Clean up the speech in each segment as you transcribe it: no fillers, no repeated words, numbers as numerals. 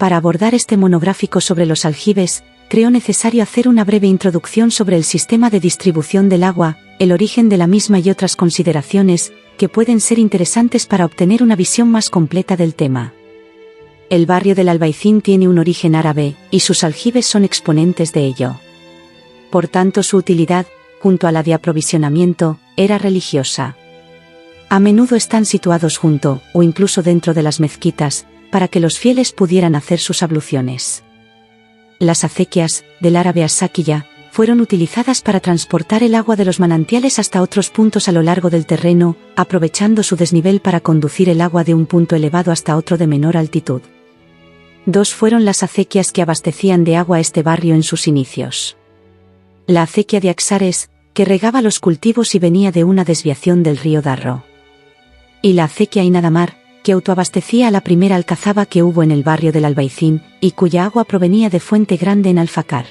Para abordar este monográfico sobre los aljibes, creo necesario hacer una breve introducción sobre el sistema de distribución del agua, el origen de la misma y otras consideraciones, que pueden ser interesantes para obtener una visión más completa del tema. El barrio del Albaicín tiene un origen árabe, y sus aljibes son exponentes de ello. Por tanto, su utilidad, junto a la de aprovisionamiento, era religiosa. A menudo están situados junto, o incluso dentro de las mezquitas, para que los fieles pudieran hacer sus abluciones. Las acequias, del árabe as-sakiya, fueron utilizadas para transportar el agua de los manantiales hasta otros puntos a lo largo del terreno, aprovechando su desnivel para conducir el agua de un punto elevado hasta otro de menor altitud. Dos fueron las acequias que abastecían de agua este barrio en sus inicios. La acequia de Axares, que regaba los cultivos y venía de una desviación del río Darro. Y la acequia Ain Adamar, que autoabastecía a la primera alcazaba que hubo en el barrio del Albaicín, y cuya agua provenía de Fuente Grande en Alfacar.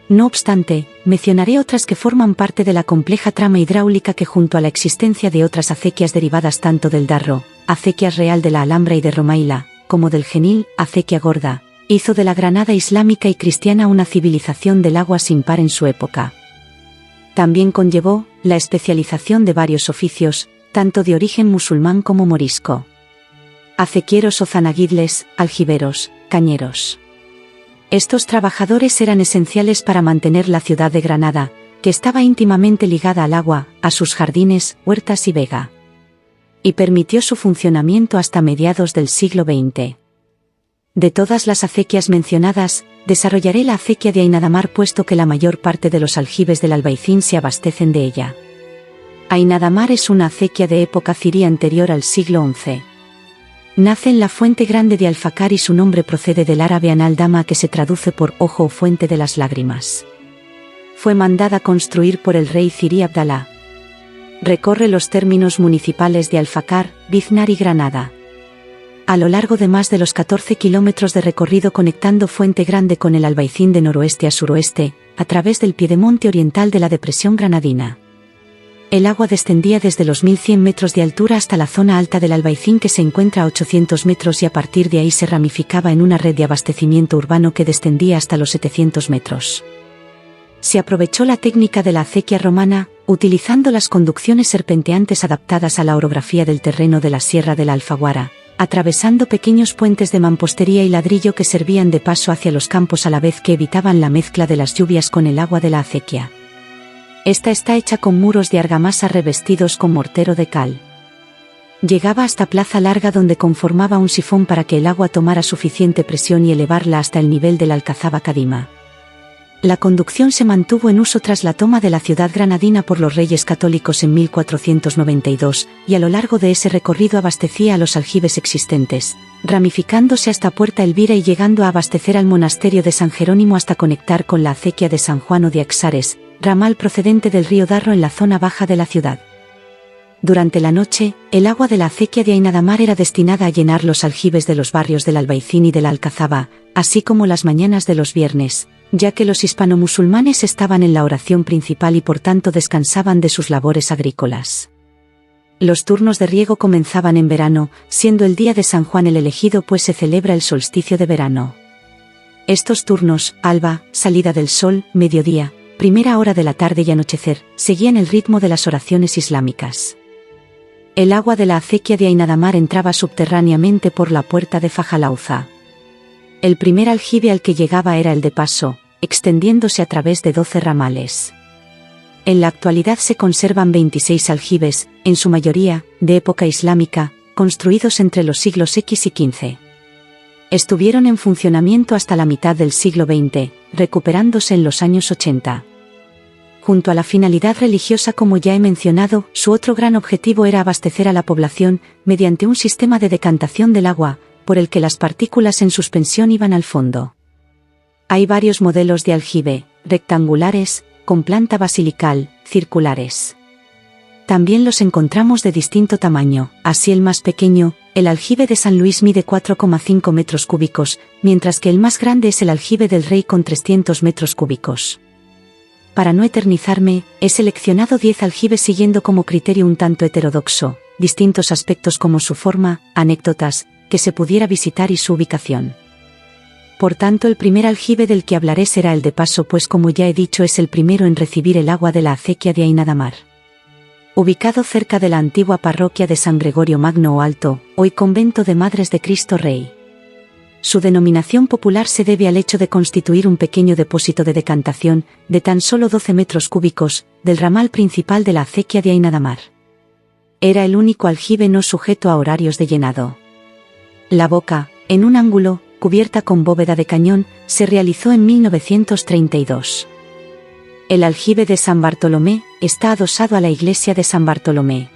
No obstante, mencionaré otras que forman parte de la compleja trama hidráulica que, junto a la existencia de otras acequias derivadas tanto del Darro, acequias Real de la Alhambra y de Romaila, como del Genil, acequia Gorda, hizo de la Granada islámica y cristiana una civilización del agua sin par en su época. También conllevó la especialización de varios oficios, tanto de origen musulmán como morisco. Acequieros o zanaguidles, aljiberos, cañeros. Estos trabajadores eran esenciales para mantener la ciudad de Granada, que estaba íntimamente ligada al agua, a sus jardines, huertas y vega. Y permitió su funcionamiento hasta mediados del siglo XX. De todas las acequias mencionadas, desarrollaré la acequia de Ain Adamar puesto que la mayor parte de los aljibes del Albaicín se abastecen de ella. Ain Adamar es una acequia de época cirí anterior al siglo XI. Nace en la Fuente Grande de Alfacar y su nombre procede del árabe Ain al-Dama, que se traduce por ojo o fuente de las lágrimas. Fue mandada construir por el rey cirí Abdalá. Recorre los términos municipales de Alfacar, Biznar y Granada. A lo largo de más de los 14 kilómetros de recorrido conectando Fuente Grande con el Albaicín de noroeste a suroeste, a través del piedemonte oriental de la depresión granadina. El agua descendía desde los 1100 metros de altura hasta la zona alta del Albaicín, que se encuentra a 800 metros, y a partir de ahí se ramificaba en una red de abastecimiento urbano que descendía hasta los 700 metros. Se aprovechó la técnica de la acequia romana, utilizando las conducciones serpenteantes adaptadas a la orografía del terreno de la Sierra de la Alfaguara, atravesando pequeños puentes de mampostería y ladrillo que servían de paso hacia los campos a la vez que evitaban la mezcla de las lluvias con el agua de la acequia. Esta está hecha con muros de argamasa revestidos con mortero de cal. Llegaba hasta Plaza Larga, donde conformaba un sifón para que el agua tomara suficiente presión y elevarla hasta el nivel de la Alcazaba Kadima. La conducción se mantuvo en uso tras la toma de la ciudad granadina por los Reyes Católicos en 1492, y a lo largo de ese recorrido abastecía a los aljibes existentes, ramificándose hasta Puerta Elvira y llegando a abastecer al monasterio de San Jerónimo hasta conectar con la acequia de San Juan o de Axares, ramal procedente del río Darro en la zona baja de la ciudad. Durante la noche, el agua de la acequia de Ain Adamar era destinada a llenar los aljibes de los barrios del Albaicín y de la Alcazaba, así como las mañanas de los viernes, ya que los hispano-musulmanes estaban en la oración principal y por tanto descansaban de sus labores agrícolas. Los turnos de riego comenzaban en verano, siendo el día de San Juan el elegido, pues se celebra el solsticio de verano. Estos turnos, alba, salida del sol, mediodía, primera hora de la tarde y anochecer, seguían el ritmo de las oraciones islámicas. El agua de la acequia de Ain Adamar entraba subterráneamente por la puerta de Fajalauza. El primer aljibe al que llegaba era el de Paso, extendiéndose a través de 12 ramales. En la actualidad se conservan 26 aljibes, en su mayoría, de época islámica, construidos entre los siglos X y XV. Estuvieron en funcionamiento hasta la mitad del siglo XX, recuperándose en los años 80. Junto a la finalidad religiosa, como ya he mencionado, su otro gran objetivo era abastecer a la población, mediante un sistema de decantación del agua, por el que las partículas en suspensión iban al fondo. Hay varios modelos de aljibe, rectangulares, con planta basilical, circulares. También los encontramos de distinto tamaño, así el más pequeño, el aljibe de San Luis, mide 4,5 metros cúbicos, mientras que el más grande es el aljibe del Rey con 300 metros cúbicos. Para no eternizarme, he seleccionado 10 aljibes siguiendo como criterio un tanto heterodoxo, distintos aspectos como su forma, anécdotas, que se pudiera visitar y su ubicación. Por tanto, el primer aljibe del que hablaré será el de Paso, pues como ya he dicho es el primero en recibir el agua de la acequia de Ainadamar. Ubicado cerca de la antigua parroquia de San Gregorio Magno o Alto, hoy convento de Madres de Cristo Rey. Su denominación popular se debe al hecho de constituir un pequeño depósito de decantación, de tan solo 12 metros cúbicos, del ramal principal de la acequia de Ainadamar. Era el único aljibe no sujeto a horarios de llenado. La boca, en un ángulo, cubierta con bóveda de cañón, se realizó en 1932. El aljibe de San Bartolomé está adosado a la iglesia de San Bartolomé.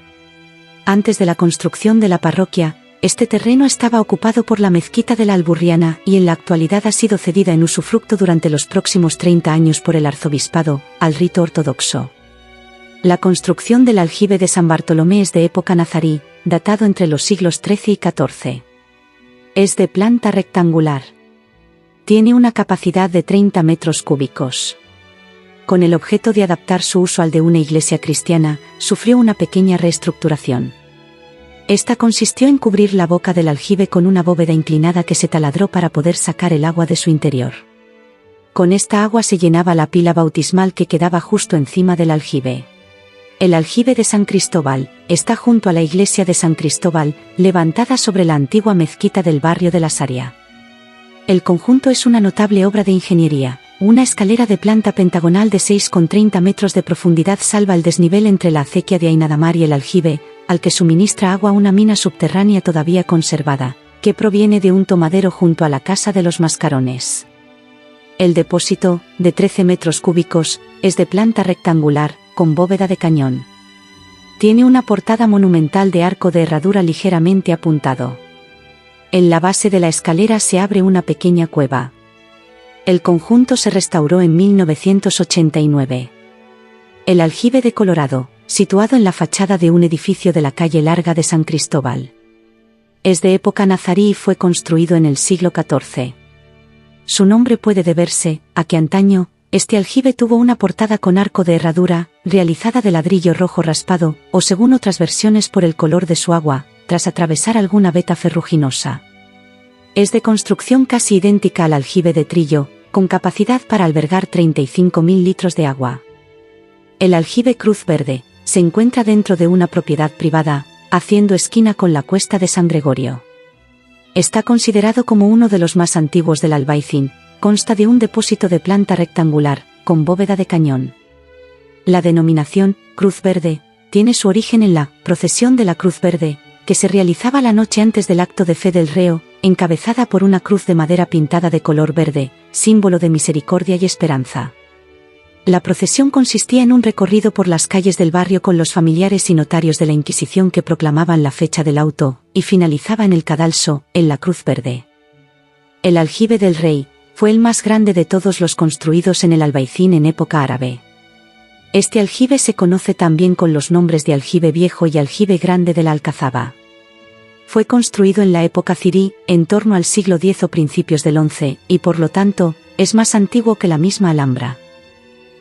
Antes de la construcción de la parroquia, este terreno estaba ocupado por la mezquita de la Alburriana y en la actualidad ha sido cedida en usufructo durante los próximos 30 años por el arzobispado, al rito ortodoxo. La construcción del aljibe de San Bartolomé es de época nazarí, datado entre los siglos XIII y XIV. Es de planta rectangular. Tiene una capacidad de 30 metros cúbicos. Con el objeto de adaptar su uso al de una iglesia cristiana, sufrió una pequeña reestructuración. Esta consistió en cubrir la boca del aljibe con una bóveda inclinada que se taladró para poder sacar el agua de su interior. Con esta agua se llenaba la pila bautismal que quedaba justo encima del aljibe. El aljibe de San Cristóbal está junto a la iglesia de San Cristóbal, levantada sobre la antigua mezquita del barrio de la Saria. El conjunto es una notable obra de ingeniería. Una escalera de planta pentagonal de 6,30 metros de profundidad salva el desnivel entre la acequia de Ainadamar y el aljibe, al que suministra agua una mina subterránea todavía conservada, que proviene de un tomadero junto a la casa de los Mascarones. El depósito, de 13 metros cúbicos, es de planta rectangular, con bóveda de cañón. Tiene una portada monumental de arco de herradura ligeramente apuntado. En la base de la escalera se abre una pequeña cueva. El conjunto se restauró en 1989. El aljibe de Colorado, situado en la fachada de un edificio de la calle Larga de San Cristóbal. Es de época nazarí y fue construido en el siglo XIV. Su nombre puede deberse a que antaño, este aljibe tuvo una portada con arco de herradura, realizada de ladrillo rojo raspado, o según otras versiones por el color de su agua, tras atravesar alguna veta ferruginosa. Es de construcción casi idéntica al aljibe de Trillo, con capacidad para albergar 35.000 litros de agua. El aljibe Cruz Verde se encuentra dentro de una propiedad privada, haciendo esquina con la cuesta de San Gregorio. Está considerado como uno de los más antiguos del Albaicín, consta de un depósito de planta rectangular, con bóveda de cañón. La denominación, Cruz Verde, tiene su origen en la procesión de la Cruz Verde, que se realizaba la noche antes del acto de fe del reo, encabezada por una cruz de madera pintada de color verde, símbolo de misericordia y esperanza. La procesión consistía en un recorrido por las calles del barrio con los familiares y notarios de la Inquisición que proclamaban la fecha del auto, y finalizaba en el cadalso, en la Cruz Verde. El aljibe del Rey fue el más grande de todos los construidos en el Albaicín en época árabe. Este aljibe se conoce también con los nombres de aljibe viejo y aljibe grande de la Alcazaba. Fue construido en la época cirí, en torno al siglo X o principios del XI, y por lo tanto, es más antiguo que la misma Alhambra.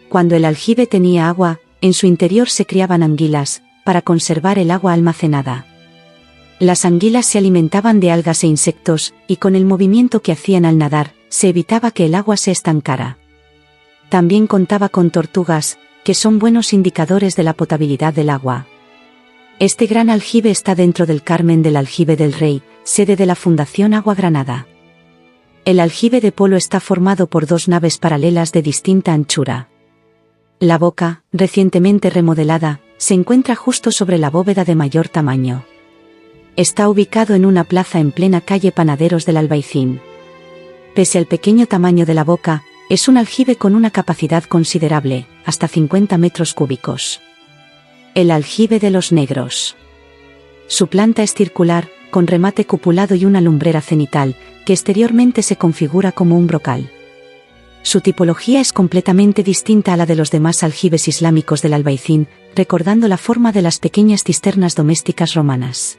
Cuando el aljibe tenía agua, en su interior se criaban anguilas, para conservar el agua almacenada. Las anguilas se alimentaban de algas e insectos, y con el movimiento que hacían al nadar, se evitaba que el agua se estancara. También contaba con tortugas, que son buenos indicadores de la potabilidad del agua. Este gran aljibe está dentro del Carmen del Aljibe del Rey, sede de la Fundación Agua Granada. El aljibe de Polo está formado por dos naves paralelas de distinta anchura. La boca, recientemente remodelada, se encuentra justo sobre la bóveda de mayor tamaño. Está ubicado en una plaza en plena calle Panaderos del Albaicín. Pese al pequeño tamaño de la boca, es un aljibe con una capacidad considerable, hasta 50 metros cúbicos. El aljibe de los Negros. Su planta es circular, con remate cupulado y una lumbrera cenital, que exteriormente se configura como un brocal. Su tipología es completamente distinta a la de los demás aljibes islámicos del Albaicín, recordando la forma de las pequeñas cisternas domésticas romanas.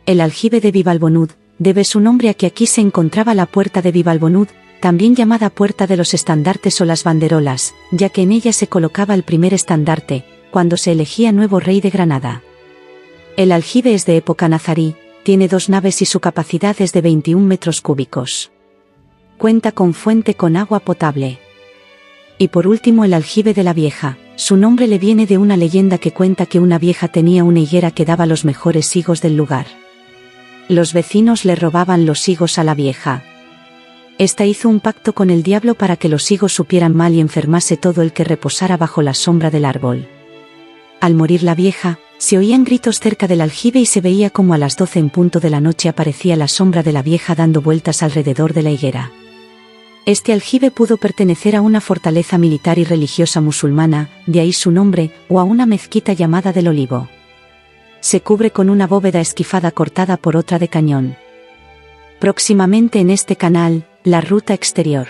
El aljibe de Bibalbonud debe su nombre a que aquí se encontraba la puerta de Bibalbonud, también llamada Puerta de los Estandartes o las Banderolas, ya que en ella se colocaba el primer estandarte, cuando se elegía nuevo rey de Granada. El aljibe es de época nazarí, tiene dos naves y su capacidad es de 21 metros cúbicos. Cuenta con fuente con agua potable. Y por último el aljibe de la vieja. Su nombre le viene de una leyenda que cuenta que una vieja tenía una higuera que daba los mejores higos del lugar. Los vecinos le robaban los higos a la vieja. Esta hizo un pacto con el diablo para que los higos supieran mal y enfermase todo el que reposara bajo la sombra del árbol. Al morir la vieja, se oían gritos cerca del aljibe y se veía como a las 12 en punto de la noche aparecía la sombra de la vieja dando vueltas alrededor de la higuera. Este aljibe pudo pertenecer a una fortaleza militar y religiosa musulmana, de ahí su nombre, o a una mezquita llamada del Olivo. Se cubre con una bóveda esquifada cortada por otra de cañón. Próximamente en este canal, la ruta exterior.